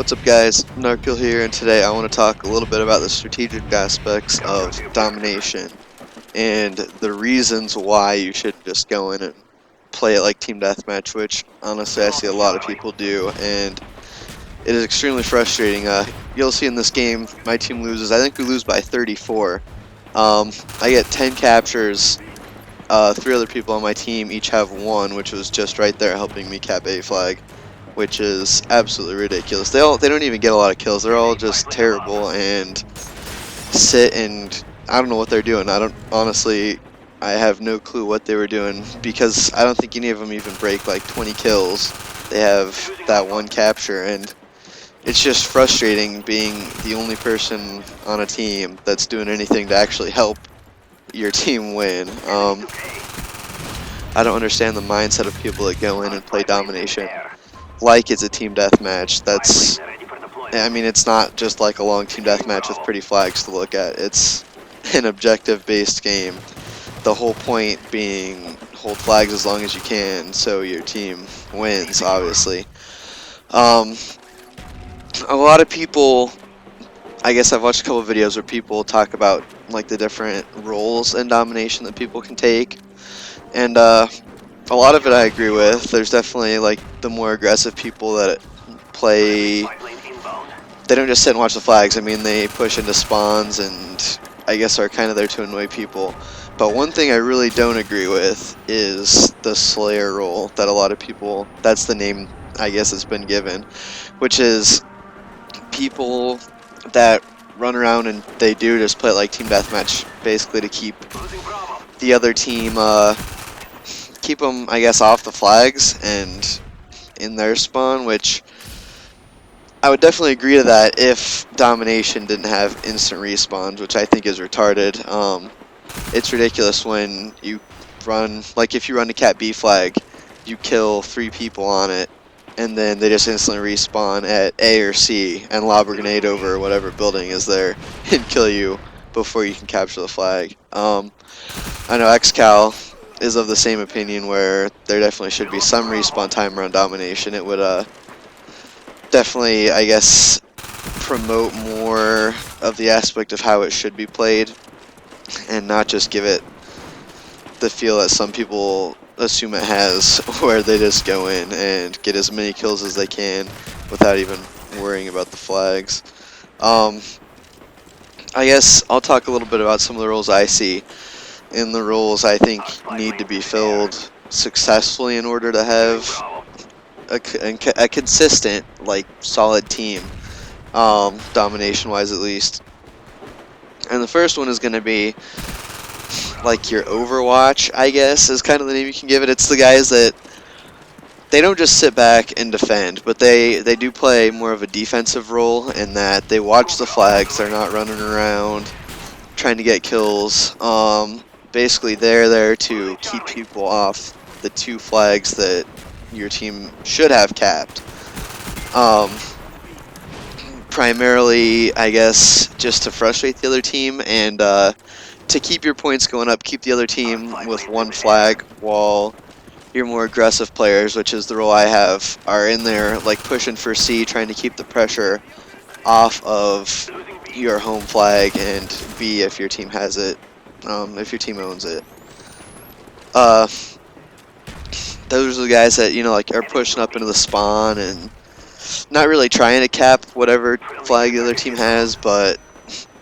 What's up guys, Narkil here, and today I want to talk a little bit about the strategic aspects of domination and the reasons why you shouldn't just go in and play it like team deathmatch, which honestly I see a lot of people do, and it is extremely frustrating. You'll see in this game, my team loses. I think we lose by 34. I get 10 captures. 3 other people on my team each have 1, which was just right there helping me cap A flag, which is absolutely ridiculous. They don't even get a lot of kills. They're all just terrible and sit, and I don't know what they're doing. I have no clue what they were doing, because I don't think any of them even break like 20 kills. They have that 1 capture, and it's just frustrating being the only person on a team that's doing anything to actually help your team win. I don't understand the mindset of people that go in and play domination like it's a team deathmatch. It's not just like a long team deathmatch with pretty flags to look at. It's an objective-based game. The whole point being hold flags as long as you can so your team wins, obviously. A lot of people, I guess I've watched a couple of videos where people talk about like the different roles in domination that people can take, and a lot of it I agree with. There's definitely like the more aggressive people that play. They don't just sit and watch the flags. I mean, they push into spawns and I guess are kind of there to annoy people. But one thing I really don't agree with is the Slayer role that a lot of people, that's the name I guess it's been given, which is people that run around and they do just play it like team deathmatch, basically to keep the other team, keep them, I guess, off the flags and in their spawn, which I would definitely agree to that if domination didn't have instant respawns, which I think is retarded. It's ridiculous when you run, like if you run a cat B flag, you kill 3 people on it, and then they just instantly respawn at A or C and lob a grenade over whatever building is there and kill you before you can capture the flag. I know XCal is of the same opinion, where there definitely should be some respawn time around domination. It would definitely, I guess, promote more of the aspect of how it should be played, and not just give it the feel that some people assume it has, where they just go in and get as many kills as they can without even worrying about the flags. I guess I'll talk a little bit about some of the roles I see, and the roles I think need to be filled successfully in order to have a consistent, like, solid team, domination-wise at least. And the first one is going to be like your Overwatch, I guess, is kind of the name you can give it. It's the guys that they don't just sit back and defend, but they do play more of a defensive role, in that they watch the flags. They're not running around trying to get kills. Basically, they're there to keep people off the 2 flags that your team should have capped. Primarily, I guess, just to frustrate the other team and to keep your points going up, keep the other team with 1 flag, while your more aggressive players, which is the role I have, are in there like pushing for C, trying to keep the pressure off of your home flag, and B if your team has it, if your team owns it. Those are the guys that, you know, like, are pushing up into the spawn and not really trying to cap whatever flag the other team has, but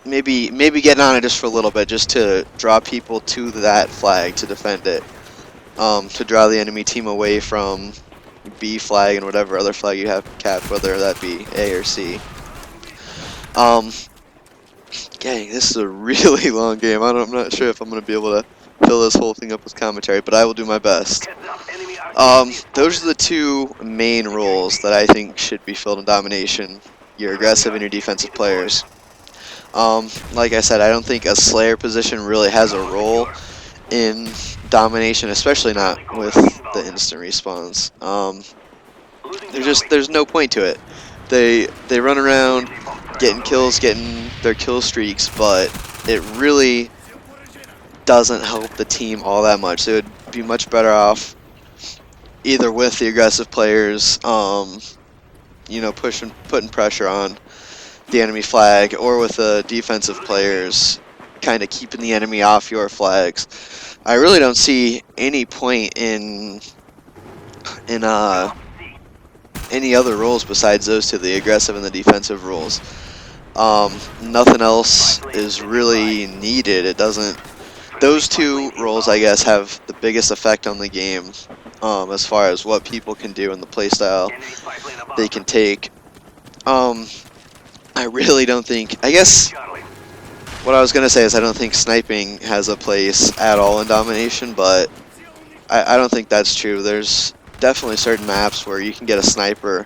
maybe getting on it just for a little bit, just to draw people to that flag to defend it, to draw the enemy team away from B flag and whatever other flag you have capped, whether that be A or C. Gang, this is a really long game. I'm not sure if I'm going to be able to fill this whole thing up with commentary, but I will do my best. Those are the 2 main roles that I think should be filled in domination: your aggressive and your defensive players. Like I said, I don't think a Slayer position really has a role in domination, especially not with the instant respawns. There's no point to it. They run around getting kills, getting their kill streaks, but it really doesn't help the team all that much. They would be much better off either with the aggressive players, putting pressure on the enemy flag, or with the defensive players kind of keeping the enemy off your flags. I really don't see any point in any other roles besides those two, the aggressive and the defensive roles. Nothing else is really needed. It doesn't. Those two roles, I guess, have the biggest effect on the game, as far as what people can do and the playstyle they can take. I really don't think. I guess what I was gonna say is I don't think sniping has a place at all in Domination, but I don't think that's true. There's definitely certain maps where you can get a sniper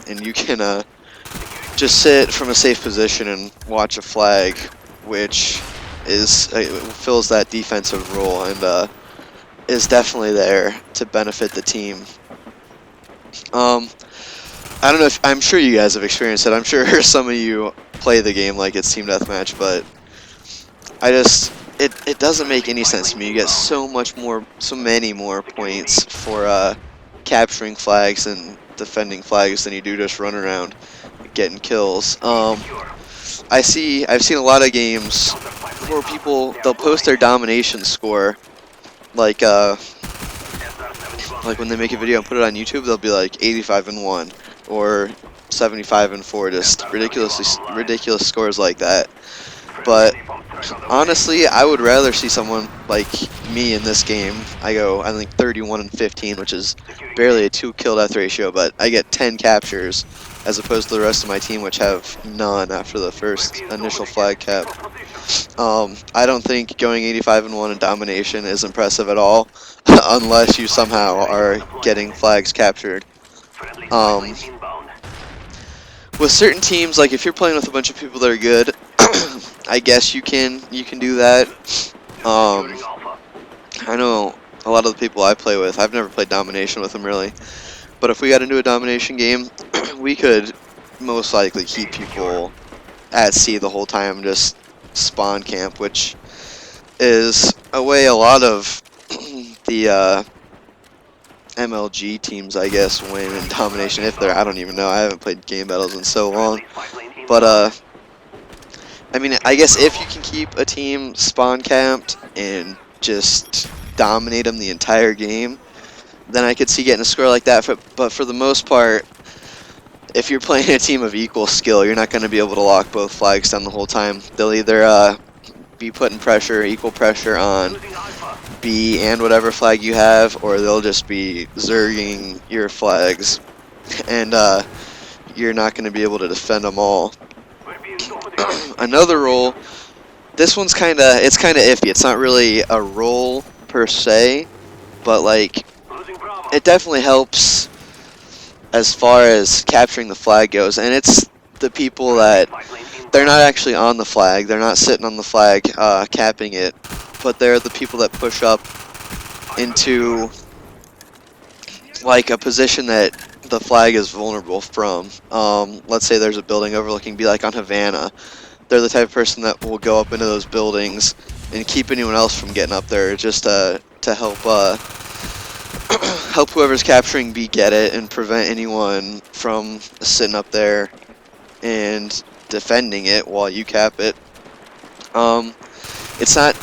and you can just sit from a safe position and watch a flag, which is fills that defensive role and is definitely there to benefit the team. I don't know if I'm sure you guys have experienced it. I'm sure some of you play the game like it's team deathmatch, but it doesn't make any sense to me. You get so many more points for capturing flags and defending flags than you do just run around getting kills. I've seen a lot of games where they'll post their domination score, like when they make a video and put it on YouTube, they'll be like 85-1 or 75-4, just ridiculous scores like that. But honestly, I would rather see someone like me in this game. I think 31-15, which is barely a 2-kill death ratio, but I get 10 captures as opposed to the rest of my team, which have none after the first initial flag cap. I don't think going 85-1 in Domination is impressive at all, unless you somehow are getting flags captured. With certain teams, like if you're playing with a bunch of people that are good, I guess you can do that. I know a lot of the people I play with, I've never played Domination with them really, but if we got into a Domination game, we could most likely keep people at sea the whole time, just spawn camp, which is a way a lot of the MLG teams, I guess, win in Domination. If they're, I don't even know. I haven't played game battles in so long, but I mean, I guess if you can keep a team spawn camped and just dominate them the entire game, then I could see getting a score like that. But for the most part, if you're playing a team of equal skill, you're not going to be able to lock both flags down the whole time. They'll either be putting equal pressure on B and whatever flag you have, or they'll just be zerging your flags, and you're not going to be able to defend them all. Another role, this one's kind of iffy. It's not really a role per se, but like it definitely helps as far as capturing the flag goes, and it's the people that they're not actually on the flag, they're not sitting on the flag capping it, but they're the people that push up into like a position that the flag is vulnerable from. Let's say there's a building overlooking, be like on Havana. They're the type of person that will go up into those buildings and keep anyone else from getting up there, just to help help whoever's capturing B get it and prevent anyone from sitting up there and defending it while you cap it. It's not,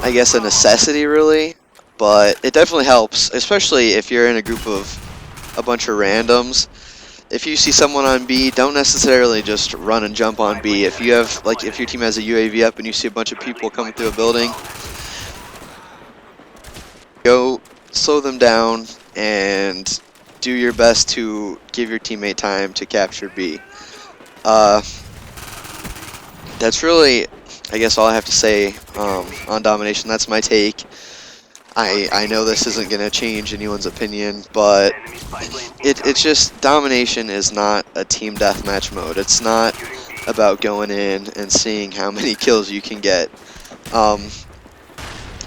I guess, a necessity really, but it definitely helps, especially if you're in a group of a bunch of randoms. If you see someone on B, don't necessarily just run and jump on B. If you have, like, if your team has a UAV up and you see a bunch of people coming through a building, go slow them down and do your best to give your teammate time to capture B. That's really, I guess, all I have to say on Domination. That's my take. I know this isn't going to change anyone's opinion, but it's just, Domination is not a team deathmatch mode. It's not about going in and seeing how many kills you can get.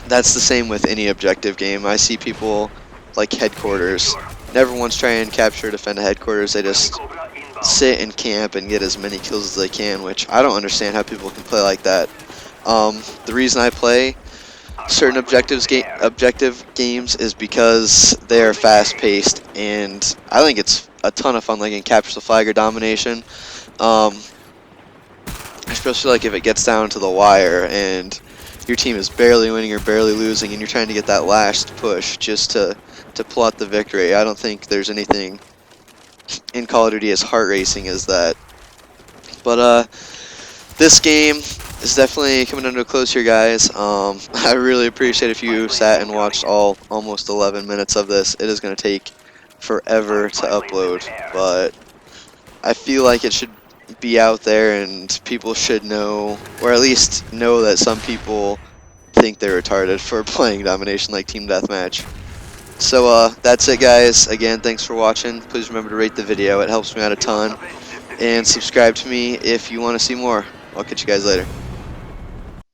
That's the same with any objective game. I see people like Headquarters never once try and capture or defend a Headquarters. They just sit and camp and get as many kills as they can, which I don't understand how people can play like that. The reason I play certain objective games is because they are fast-paced, and I think it's a ton of fun, like in Capture the Flag or Domination. Um, especially like if it gets down to the wire and your team is barely winning or barely losing, and you're trying to get that last push just to pull out the victory. I don't think there's anything in Call of Duty as heart racing as that. But this game is definitely coming under a close here, guys. I really appreciate if you sat and watched all almost 11 minutes of this. It is going to take forever to upload, but I feel like it should be out there and people should know, or at least know that some people think they're retarded for playing Domination like Team Deathmatch. So that's it, guys. Again, thanks for watching. Please remember to rate the video. It helps me out a ton. And subscribe to me if you want to see more. I'll catch you guys later.